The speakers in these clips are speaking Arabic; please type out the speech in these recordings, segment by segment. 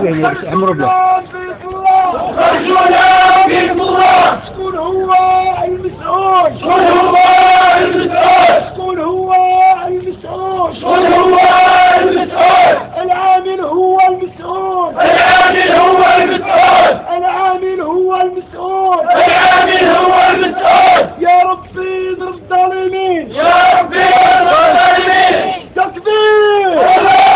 عمرو بلا رجلا في الله. شكون هو المسؤول؟ شكون هو المسؤول؟ شكون هو المسؤول؟ شكون هو المسؤول؟ العامل هو المسؤول. العامل هو المسؤول. العامل هو المسؤول. العامل هو المسؤول. يا ربي ضرب الظالمين. يا ربي الظالمين. تكبير. الله.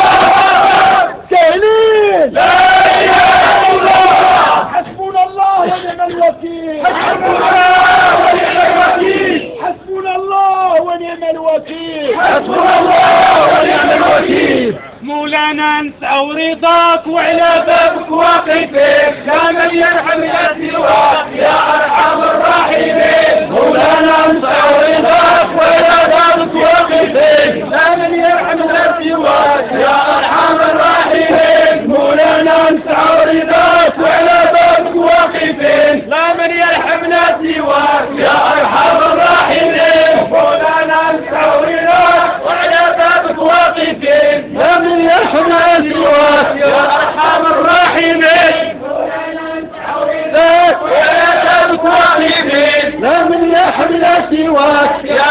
تهليل. لا اله الا الله. حسبنا الله ونعم الوكيل. حسبنا الله ونعم الوكيل. حسبنا الله ونعم الوكيل. حسبنا الله ونعم الوكيل. مولانا نسعى رضاك وعلى بابك واقفين. لا من يرحم لا سواك يا ارحم الراحمين. مولانا نسعى رضاك وإلى بابك واقفين. لا من يرحم لا سواك يا ارحم الراحمين. مولانا نسعى رضاك وإلى بابك واقفين. لا من يرحمنا سواك يا ارحم الراحمين. مولانا نسعى رضاك وإلى بابك واقفين. لا من يرحمنا سواك يا ارحم الراحمين. لا من يحمل سواك يا